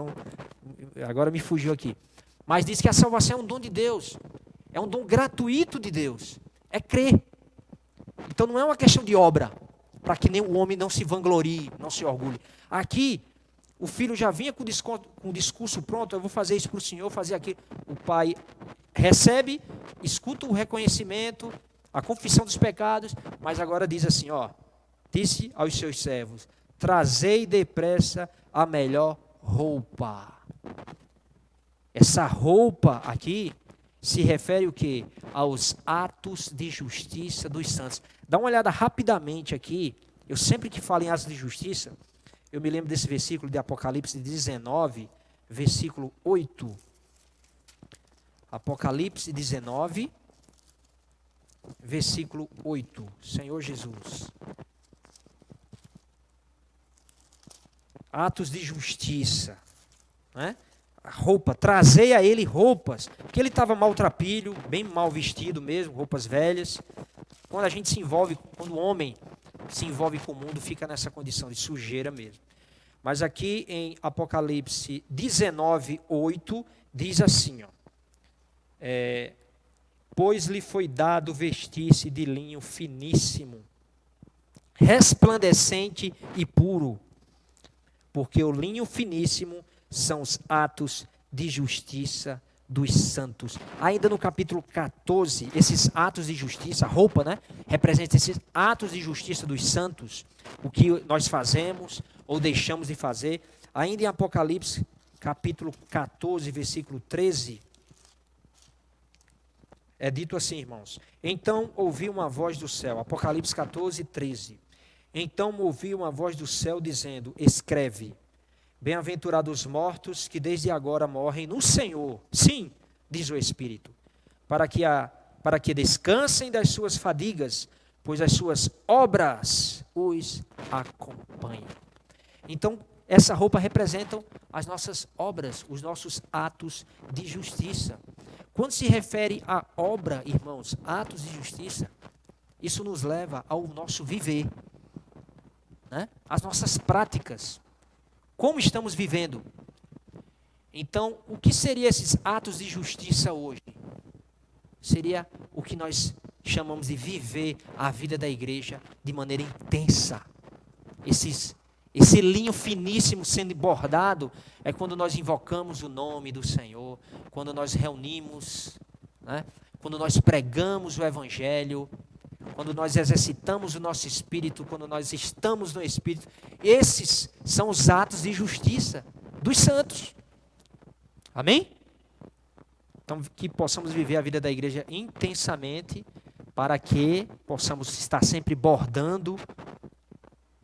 agora me fugiu aqui. Mas diz que a salvação é um dom de Deus, é um dom gratuito de Deus, é crer. Então não é uma questão de obra, para que nem o homem não se vanglorie, não se orgulhe. Aqui, o filho já vinha com o discurso pronto, eu vou fazer isso para o Senhor, fazer aquilo. O pai recebe, escuta o reconhecimento, a confissão dos pecados, mas agora diz assim, disse aos seus servos, trazei depressa a melhor roupa. Essa roupa aqui se refere o quê? Aos atos de justiça dos santos. Dá uma olhada rapidamente aqui. Eu sempre que falo em atos de justiça, eu me lembro desse versículo de Apocalipse 19, versículo 8. Apocalipse 19, versículo 8. Senhor Jesus. Atos de justiça, né? roupa, trazei a ele roupas, porque ele estava maltrapilho, bem mal vestido mesmo, roupas velhas. Quando a gente se envolve, quando o homem se envolve com o mundo, fica nessa condição de sujeira mesmo. Mas aqui em Apocalipse 19:8, diz assim, ó, pois lhe foi dado vestir-se de linho finíssimo, resplandecente e puro, porque o linho finíssimo são os atos de justiça dos santos. Ainda no capítulo 14, esses atos de justiça, a roupa, né, representa esses atos de justiça dos santos, o que nós fazemos ou deixamos de fazer. Ainda em Apocalipse, capítulo 14, versículo 13, é dito assim, irmãos: então ouvi uma voz do céu, Apocalipse 14, 13. Então ouvi uma voz do céu dizendo: escreve, bem-aventurados os mortos que desde agora morrem no Senhor. Sim, diz o Espírito, para que descansem das suas fadigas, pois as suas obras os acompanham. Então, essa roupa representa as nossas obras, os nossos atos de justiça. Quando se refere à obra, irmãos, atos de justiça, isso nos leva ao nosso viver, né? As nossas práticas. Como estamos vivendo? Então, o que seriam esses atos de justiça hoje? Seria o que nós chamamos de viver a vida da igreja de maneira intensa. Esse linho finíssimo sendo bordado é quando nós invocamos o nome do Senhor, quando nós reunimos, né? Quando nós pregamos o Evangelho, quando nós exercitamos o nosso espírito, quando nós estamos no espírito. Esses são os atos de justiça dos santos. Amém? Então, que possamos viver a vida da igreja intensamente, para que possamos estar sempre bordando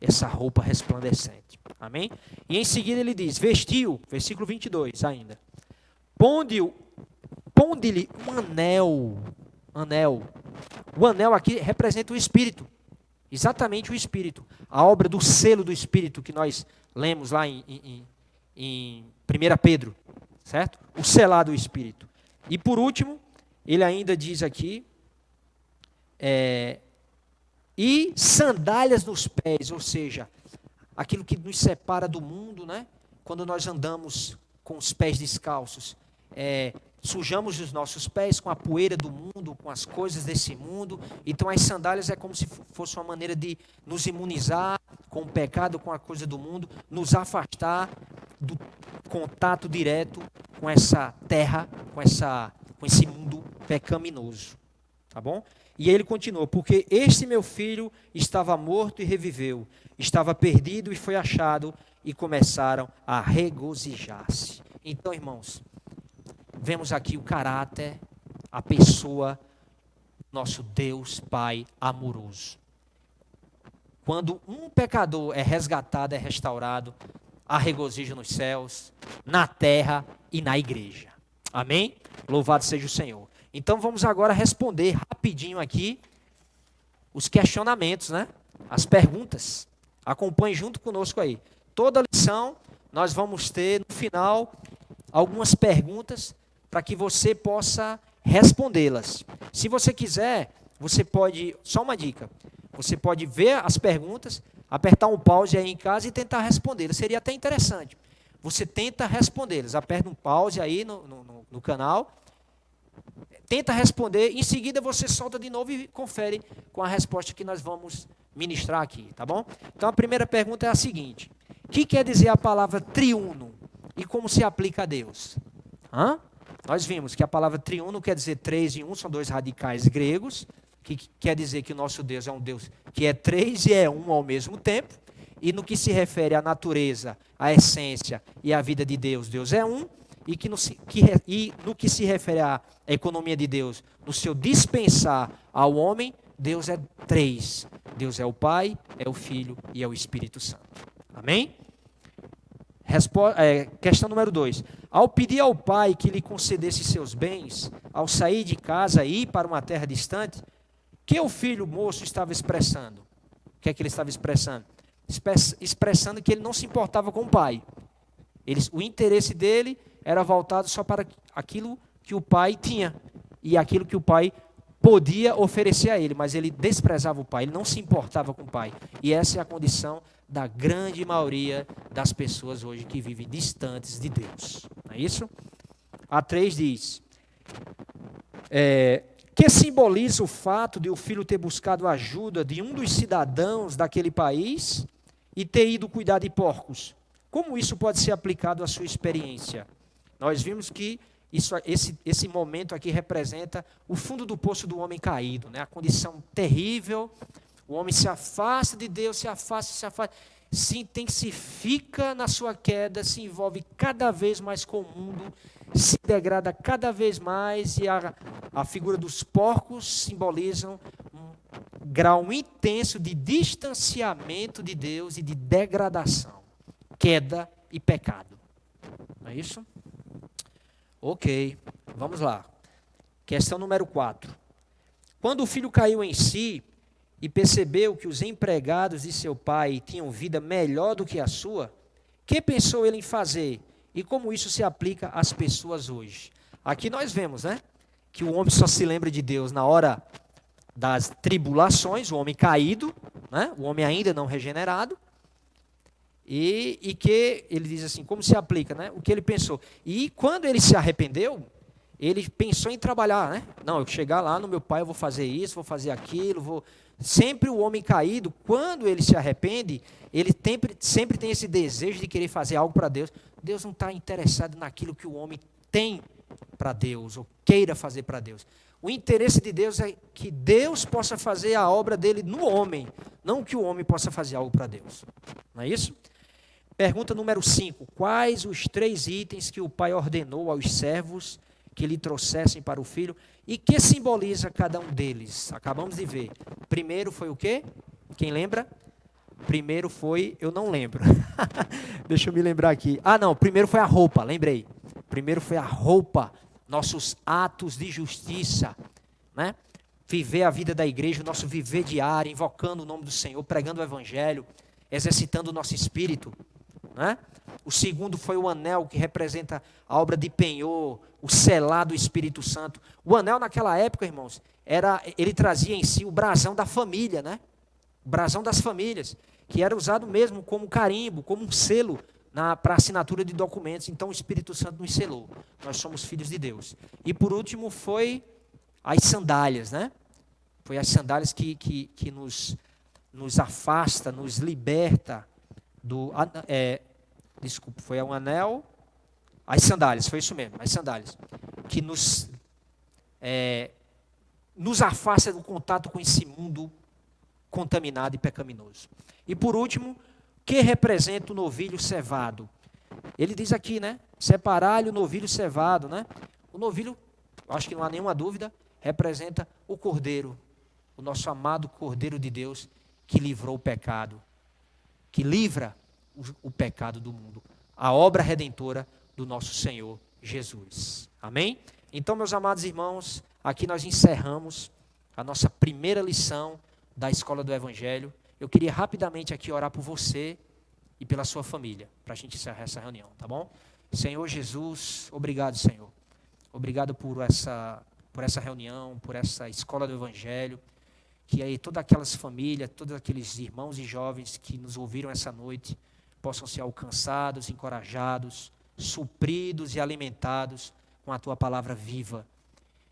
essa roupa resplandecente. Amém? E em seguida ele diz, vestiu, versículo 22 ainda, ponde-lhe um anel. O anel aqui representa o Espírito, exatamente o Espírito, a obra do selo do Espírito que nós lemos lá em 1 Pedro, certo? O selar do Espírito. E por último, ele ainda diz aqui, e sandálias nos pés, ou seja, aquilo que nos separa do mundo, né? Quando nós andamos com os pés descalços, sujamos os nossos pés com a poeira do mundo, com as coisas desse mundo. Então as sandálias é como se fosse uma maneira de nos imunizar com o pecado, com a coisa do mundo, nos afastar do contato direto com essa terra, com esse mundo pecaminoso. Tá bom? E aí ele continua, porque este meu filho estava morto e reviveu, estava perdido e foi achado, e começaram a regozijar-se. Então, irmãos, vemos aqui o caráter, a pessoa, nosso Deus Pai amoroso. Quando um pecador é resgatado, é restaurado, há regozijo nos céus, na terra e na igreja. Amém? Louvado seja o Senhor. Então vamos agora responder rapidinho aqui os questionamentos, né? As perguntas. Acompanhe junto conosco aí. Toda lição nós vamos ter no final algumas perguntas para que você possa respondê-las. Se você quiser, você pode, só uma dica, você pode ver as perguntas, apertar um pause aí em casa e tentar respondê-las. Seria até interessante. Você tenta respondê-las, aperta um pause aí no canal, tenta responder, em seguida você solta de novo e confere com a resposta que nós vamos ministrar aqui, tá bom? Então a primeira pergunta é a seguinte: o que quer dizer a palavra triuno e como se aplica a Deus? Nós vimos que a palavra triuno quer dizer três em um, são dois radicais gregos, que quer dizer que o nosso Deus é um Deus que é três e é um ao mesmo tempo. E no que se refere à natureza, à essência e à vida de Deus, Deus é um. E no que se refere à economia de Deus, no seu dispensar ao homem, Deus é três. Deus é o Pai, é o Filho e é o Espírito Santo. Amém? Questão número 2. Ao pedir ao Pai que lhe concedesse seus bens, ao sair de casa e ir para uma terra distante, que o filho moço estava expressando? O que é que ele estava expressando? Expressando que ele não se importava com o pai. O interesse dele era voltado só para aquilo que o pai tinha e aquilo que o pai podia oferecer a ele, mas ele desprezava o pai, ele não se importava com o pai. E essa é a condição da grande maioria das pessoas hoje que vivem distantes de Deus. Não é isso? A 3 diz, que simboliza o fato de o filho ter buscado a ajuda de um dos cidadãos daquele país e ter ido cuidar de porcos. Como isso pode ser aplicado à sua experiência? Nós vimos que esse momento aqui representa o fundo do poço do homem caído, né? A condição terrível, o homem se afasta de Deus, se afasta, se intensifica na sua queda, se envolve cada vez mais com o mundo, se degrada cada vez mais, e a figura dos porcos simbolizam um grau intenso de distanciamento de Deus e de degradação, queda e pecado. Não é isso? Ok, vamos lá. Questão número 4. Quando o filho caiu em si e percebeu que os empregados de seu pai tinham vida melhor do que a sua, que pensou ele em fazer? E como isso se aplica às pessoas hoje? Aqui nós vemos, né, que o homem só se lembra de Deus na hora das tribulações, o homem caído, né, o homem ainda não regenerado, e que ele diz assim, como se aplica, né? O que ele pensou. E quando ele se arrependeu, ele pensou em trabalhar, né? Não, eu chegar lá no meu pai, eu vou fazer isso, vou fazer aquilo, Sempre o homem caído, quando ele se arrepende, ele sempre tem esse desejo de querer fazer algo para Deus. Deus não está interessado naquilo que o homem tem para Deus, ou queira fazer para Deus. O interesse de Deus é que Deus possa fazer a obra dele no homem, não que o homem possa fazer algo para Deus. Não é isso? Pergunta número 5. Quais os 3 itens que o pai ordenou aos servos que lhe trouxessem para o filho e que simboliza cada um deles? Acabamos de ver. Primeiro foi o quê? Quem lembra? Primeiro foi, eu não lembro. Deixa eu me lembrar aqui. Não, primeiro foi a roupa, lembrei. Primeiro foi a roupa, nossos atos de justiça, né? Viver a vida da igreja, o nosso viver diário, invocando o nome do Senhor, pregando o evangelho, exercitando o nosso espírito. Né? O segundo foi o anel, que representa a obra de penhor, o selar do Espírito Santo. O anel naquela época, irmãos, ele trazia em si o brasão da família, né? O brasão das famílias, que era usado mesmo como carimbo, como um selo para assinatura de documentos. Então o Espírito Santo nos selou. Nós somos filhos de Deus. E por último foi as sandálias, né? Foi as sandálias que nos afasta, nos liberta desculpa, foi um anel, as sandálias, foi isso mesmo, as sandálias, que nos afasta do contato com esse mundo contaminado e pecaminoso. E por último, que representa o novilho cevado? Ele diz aqui, né, separar-lhe o novilho cevado, né? O novilho, acho que não há nenhuma dúvida, representa o cordeiro, o nosso amado Cordeiro de Deus, que livrou o pecado, que livra o pecado do mundo, a obra redentora do nosso Senhor Jesus. Amém? Então, meus amados irmãos, aqui nós encerramos a nossa primeira lição da Escola do Evangelho. Eu queria rapidamente aqui orar por você e pela sua família, para a gente encerrar essa reunião, tá bom? Senhor Jesus, obrigado, Senhor. Obrigado por essa reunião, por essa Escola do Evangelho, que aí todas aquelas famílias, todos aqueles irmãos e jovens que nos ouviram essa noite, possam ser alcançados, encorajados, supridos e alimentados com a Tua palavra viva.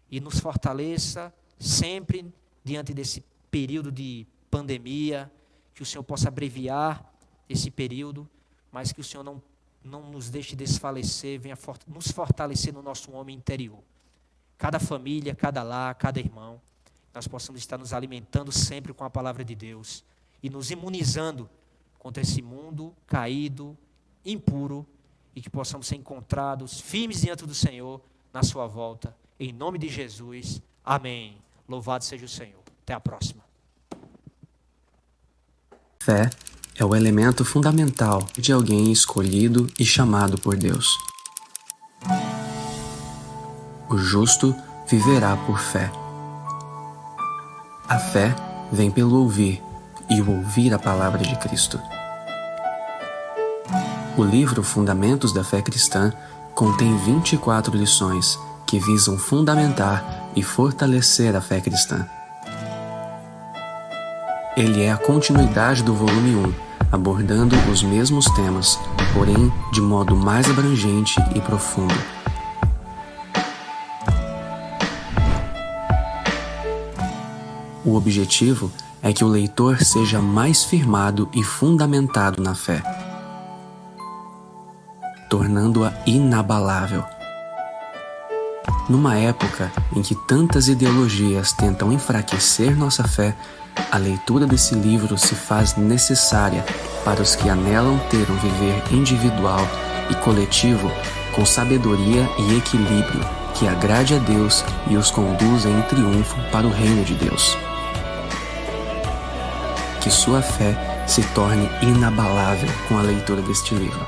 E nos fortaleça sempre diante desse período de pandemia, que o Senhor possa abreviar esse período, mas que o Senhor não nos deixe desfalecer, venha nos fortalecer no nosso homem interior. Cada família, cada lar, cada irmão, nós possamos estar nos alimentando sempre com a palavra de Deus e nos imunizando contra esse mundo caído, impuro, e que possamos ser encontrados firmes diante do Senhor na sua volta. Em nome de Jesus, amém. Louvado seja o Senhor. Até a próxima. Fé é o elemento fundamental de alguém escolhido e chamado por Deus. O justo viverá por fé. A fé vem pelo ouvir, e o ouvir a palavra de Cristo. O livro Fundamentos da Fé Cristã contém 24 lições que visam fundamentar e fortalecer a fé cristã. Ele é a continuidade do volume 1, abordando os mesmos temas, porém de modo mais abrangente e profundo. O objetivo é que o leitor seja mais firmado e fundamentado na fé, tornando-a inabalável. Numa época em que tantas ideologias tentam enfraquecer nossa fé, a leitura desse livro se faz necessária para os que anelam ter um viver individual e coletivo com sabedoria e equilíbrio que agrade a Deus e os conduza em triunfo para o reino de Deus. Que sua fé se torne inabalável com a leitura deste livro.